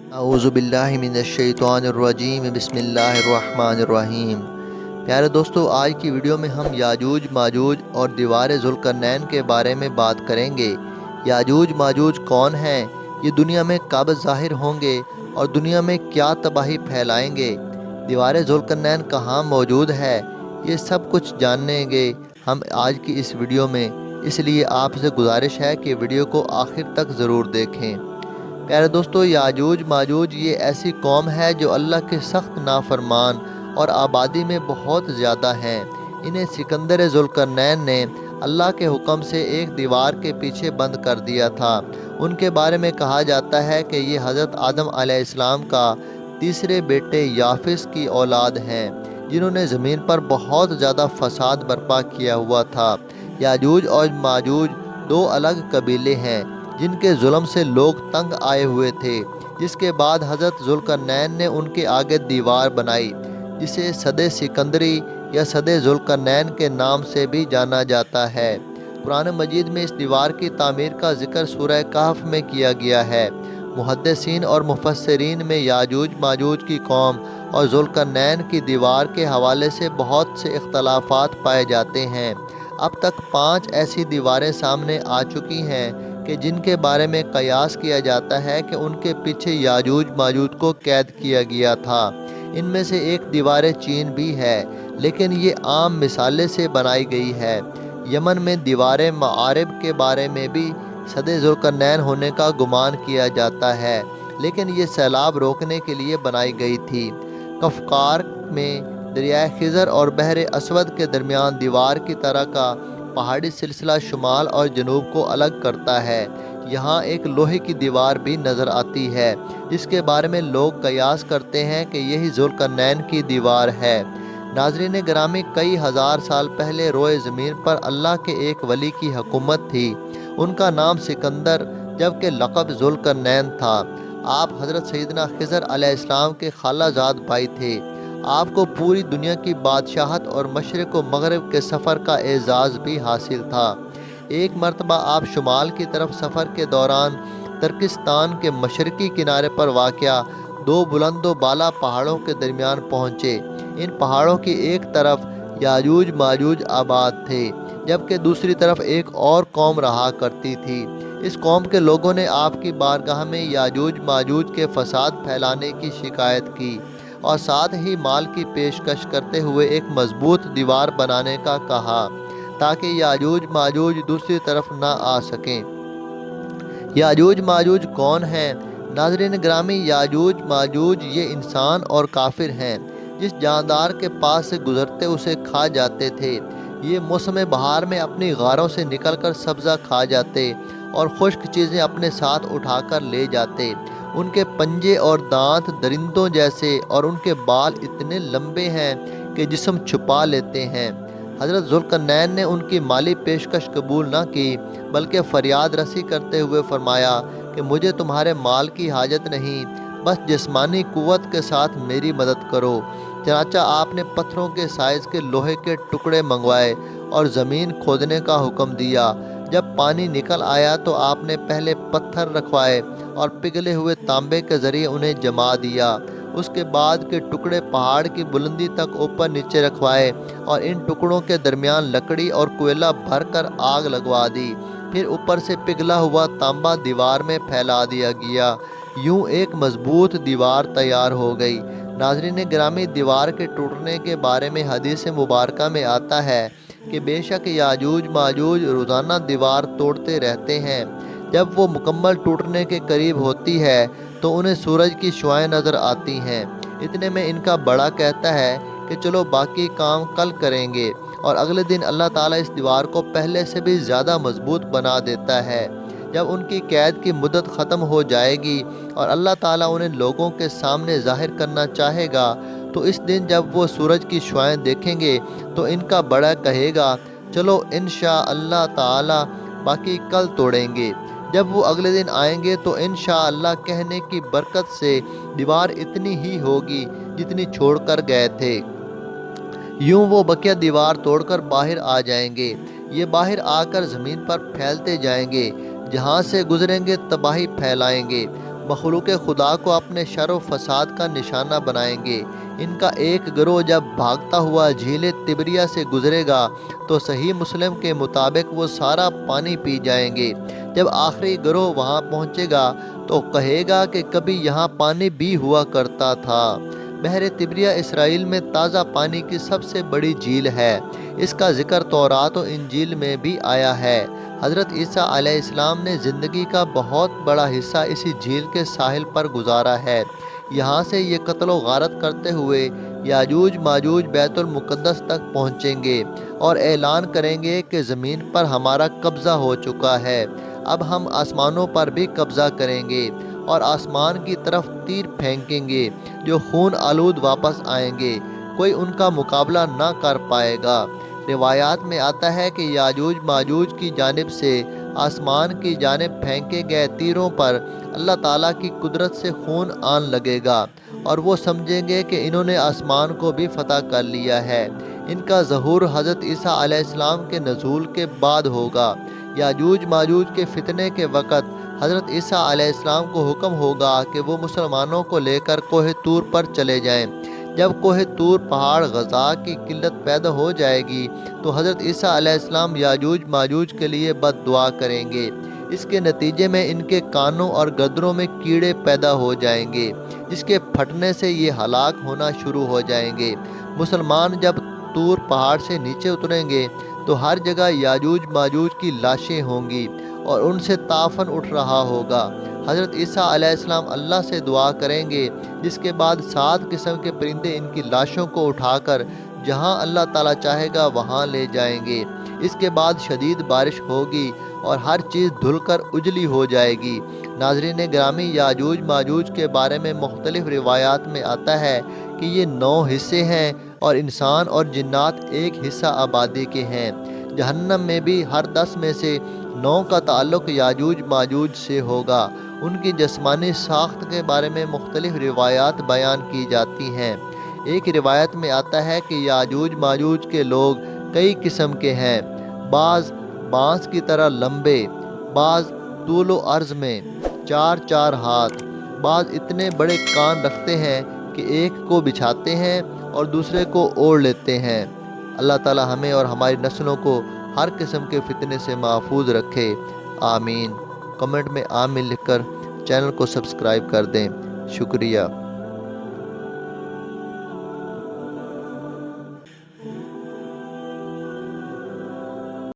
اعوذ باللہ من الشیطان الرجیم بسم اللہ الرحمن الرحیم۔ پیارے دوستو، آج کی ویڈیو میں ہم یاجوج ماجوج اور دیوار ذوالقرنین کے بارے میں بات کریں گے۔ یاجوج ماجوج کون ہیں؟ یہ دنیا میں کب ظاہر ہوں گے اور دنیا میں کیا تباہی پھیلائیں گے؟ دیوار ذوالقرنین کہاں موجود ہے؟ یہ سب کچھ جانیں گے ہم آج کی اس ویڈیو میں، اس لیے آپ سے گزارش ہے کہ ویڈیو کو آخر تک ضرور دیکھیں۔ پیارے دوستو، یاجوج ماجوج یہ ایسی قوم ہے جو اللہ کے سخت نافرمان اور آبادی میں بہت زیادہ ہیں۔ انہیں سکندر ذوالقرنین نے اللہ کے حکم سے ایک دیوار کے پیچھے بند کر دیا تھا۔ ان کے بارے میں کہا جاتا ہے کہ یہ حضرت آدم علیہ السلام کا تیسرے بیٹے یافس کی اولاد ہیں، جنہوں نے زمین پر بہت زیادہ فساد برپا کیا ہوا تھا۔ یاجوج اور ماجوج دو الگ قبیلے ہیں جن کے ظلم سے لوگ تنگ آئے ہوئے تھے، جس کے بعد حضرت ذوالقرنین نے ان کے آگے دیوار بنائی، جسے سد سکندری یا سد ذوالقرنین کے نام سے بھی جانا جاتا ہے۔ قرآن مجید میں اس دیوار کی تعمیر کا ذکر سورہ کہف میں کیا گیا ہے۔ محدثین اور مفسرین میں یاجوج ماجوج کی قوم اور ذوالقرنین کی دیوار کے حوالے سے بہت سے اختلافات پائے جاتے ہیں۔ اب تک 5 ایسی دیواریں سامنے آ چکی ہیں کہ جن کے بارے میں قیاس کیا جاتا ہے کہ ان کے پیچھے یاجوج ماجوج کو قید کیا گیا تھا۔ ان میں سے ایک دیوار چین بھی ہے، لیکن یہ عام مثالے سے بنائی گئی ہے۔ یمن میں دیوار معارب کے بارے میں بھی سد ذوالقرنین ہونے کا گمان کیا جاتا ہے، لیکن یہ سیلاب روکنے کے لیے بنائی گئی تھی۔ کفقار میں دریائے خضر اور بحر اسود کے درمیان دیوار کی طرح کا پہاڑی سلسلہ شمال اور جنوب کو الگ کرتا ہے۔ یہاں ایک لوہے کی دیوار بھی نظر آتی ہے، جس کے بارے میں لوگ قیاس کرتے ہیں کہ یہی ذوالقرنین کی دیوار ہے۔ ناظرین گرامی، کئی ہزار سال پہلے روئے زمین پر اللہ کے ایک ولی کی حکومت تھی۔ ان کا نام سکندر جبکہ لقب ذوالقرنین تھا۔ آپ حضرت سیدنا خضر علیہ السلام کے خالہ زاد بھائی تھے۔ آپ کو پوری دنیا کی بادشاہت اور مشرق و مغرب کے سفر کا اعزاز بھی حاصل تھا۔ ایک مرتبہ آپ شمال کی طرف سفر کے دوران ترکستان کے مشرقی کنارے پر واقع 2 بلند و بالا پہاڑوں کے درمیان پہنچے۔ ان پہاڑوں کی ایک طرف یاجوج ماجوج آباد تھے، جبکہ دوسری طرف ایک اور قوم رہا کرتی تھی۔ اس قوم کے لوگوں نے آپ کی بارگاہ میں یاجوج ماجوج کے فساد پھیلانے کی شکایت کی اور ساتھ ہی مال کی پیشکش کرتے ہوئے ایک مضبوط دیوار بنانے کا کہا تاکہ یاجوج ماجوج دوسری طرف نہ آ سکیں۔ یاجوج ماجوج کون ہیں؟ ناظرین گرامی، یاجوج ماجوج یہ انسان اور کافر ہیں۔ جس جاندار کے پاس سے گزرتے اسے کھا جاتے تھے۔ یہ موسم بہار میں اپنی غاروں سے نکل کر سبزہ کھا جاتے اور خشک چیزیں اپنے ساتھ اٹھا کر لے جاتے۔ ان کے پنجے اور دانت درندوں جیسے اور ان کے بال اتنے لمبے ہیں کہ جسم چھپا لیتے ہیں۔ حضرت ذوالقرنین نے ان کی مالی پیشکش قبول نہ کی، بلکہ فریاد رسی کرتے ہوئے فرمایا کہ مجھے تمہارے مال کی حاجت نہیں، بس جسمانی قوت کے ساتھ میری مدد کرو۔ چنانچہ آپ نے پتھروں کے سائز کے لوہے کے ٹکڑے منگوائے اور زمین کھودنے کا حکم دیا۔ جب پانی نکل آیا تو آپ نے پہلے پتھر رکھوائے اور پگھلے ہوئے تانبے کے ذریعے انہیں جما دیا۔ اس کے بعد کے ٹکڑے پہاڑ کی بلندی تک اوپر نیچے رکھوائے اور ان ٹکڑوں کے درمیان لکڑی اور کوئلہ بھر کر آگ لگوا دی۔ پھر اوپر سے پگھلا ہوا تانبا دیوار میں پھیلا دیا گیا۔ یوں ایک مضبوط دیوار تیار ہو گئی۔ ناظرین گرامی، دیوار کے ٹوٹنے کے بارے میں حدیث مبارکہ میں آتا ہے کہ بے شک یاجوج ماجوج روزانہ دیوار توڑتے رہتے ہیں۔ جب وہ مکمل ٹوٹنے کے قریب ہوتی ہے تو انہیں سورج کی شعاعیں نظر آتی ہیں۔ اتنے میں ان کا بڑا کہتا ہے کہ چلو باقی کام کل کریں گے، اور اگلے دن اللہ تعالیٰ اس دیوار کو پہلے سے بھی زیادہ مضبوط بنا دیتا ہے۔ جب ان کی قید کی مدت ختم ہو جائے گی اور اللہ تعالیٰ انہیں لوگوں کے سامنے ظاہر کرنا چاہے گا، تو اس دن جب وہ سورج کی شعاعیں دیکھیں گے تو ان کا بڑا کہے گا چلو انشاءاللہ تعالیٰ باقی کل توڑیں گے۔ جب وہ اگلے دن آئیں گے تو انشاءاللہ کہنے کی برکت سے دیوار اتنی ہی ہوگی جتنی چھوڑ کر گئے تھے۔ یوں وہ بقیہ دیوار توڑ کر باہر آ جائیں گے۔ یہ باہر آ کر زمین پر پھیلتے جائیں گے، جہاں سے گزریں گے تباہی پھیلائیں گے۔ مخلوق خدا کو اپنے شر و فساد کا نشانہ بنائیں گے۔ ان کا ایک گروہ جب بھاگتا ہوا جھیل تبریہ سے گزرے گا تو صحیح مسلم کے مطابق وہ سارا پانی پی جائیں گے۔ جب آخری گروہ وہاں پہنچے گا تو کہے گا کہ کبھی یہاں پانی بھی ہوا کرتا تھا۔ بحر تبریہ اسرائیل میں تازہ پانی کی سب سے بڑی جھیل ہے۔ اس کا ذکر تورات و انجیل میں بھی آیا ہے۔ حضرت عیسیٰ علیہ السلام نے زندگی کا بہت بڑا حصہ اسی جھیل کے ساحل پر گزارا ہے۔ یہاں سے یہ قتل و غارت کرتے ہوئے یاجوج ماجوج بیت المقدس تک پہنچیں گے اور اعلان کریں گے کہ زمین پر ہمارا قبضہ ہو چکا ہے، اب ہم آسمانوں پر بھی قبضہ کریں گے اور آسمان کی طرف تیر پھینکیں گے جو خون آلود واپس آئیں گے، کوئی ان کا مقابلہ نہ کر پائے گا۔ روایات میں آتا ہے کہ یاجوج ماجوج کی جانب سے آسمان کی جانب پھینکے گئے تیروں پر اللہ تعالیٰ کی قدرت سے خون آن لگے گا اور وہ سمجھیں گے کہ انہوں نے آسمان کو بھی فتح کر لیا ہے۔ ان کا ظہور حضرت عیسیٰ علیہ السلام کے نزول کے بعد ہوگا۔ یاجوج ماجوج کے فتنے کے وقت حضرت عیسیٰ علیہ السلام کو حکم ہوگا کہ وہ مسلمانوں کو لے کر کوہ طور پر چلے جائیں۔ جب کوہ طور پہاڑ غذا کی قلت پیدا ہو جائے گی تو حضرت عیسیٰ علیہ السلام یاجوج ماجوج کے لیے بد دعا کریں گے۔ اس کے نتیجے میں ان کے کانوں اور گردنوں میں کیڑے پیدا ہو جائیں گے جس کے پھٹنے سے یہ ہلاک ہونا شروع ہو جائیں گے۔ مسلمان جب طور پہاڑ سے نیچے اتریں گے تو ہر جگہ یاجوج ماجوج کی لاشیں ہوں گی اور ان سے تعفن اٹھ رہا ہوگا۔ حضرت عیسیٰ علیہ السلام اللہ سے دعا کریں گے، جس کے بعد 7 قسم کے پرندے ان کی لاشوں کو اٹھا کر جہاں اللہ تعالیٰ چاہے گا وہاں لے جائیں گے۔ اس کے بعد شدید بارش ہوگی اور ہر چیز دھل کر اجلی ہو جائے گی۔ ناظرین گرامی، یاجوج ماجوج کے بارے میں مختلف روایات میں آتا ہے کہ یہ 9 حصے ہیں اور انسان اور جنات ایک حصہ آبادی کے ہیں۔ جہنم میں بھی ہر 10 میں سے 9 کا تعلق یاجوج ماجوج سے ہوگا۔ ان کی جسمانی ساخت کے بارے میں مختلف روایات بیان کی جاتی ہیں۔ ایک روایت میں آتا ہے کہ یاجوج ماجوج کے لوگ کئی قسم کے ہیں، بعض بانس کی طرح لمبے، بعض طول و عرض میں 4 ہاتھ، بعض اتنے بڑے کان رکھتے ہیں کہ ایک کو بچھاتے ہیں اور دوسرے کو اوڑھ لیتے ہیں۔ اللہ تعالی ہمیں اور ہماری نسلوں کو ہر قسم کے فتنے سے محفوظ رکھے، آمین۔ کمنٹ میں آمین لکھ کر چینل کو سبسکرائب کر دیں، شکریہ۔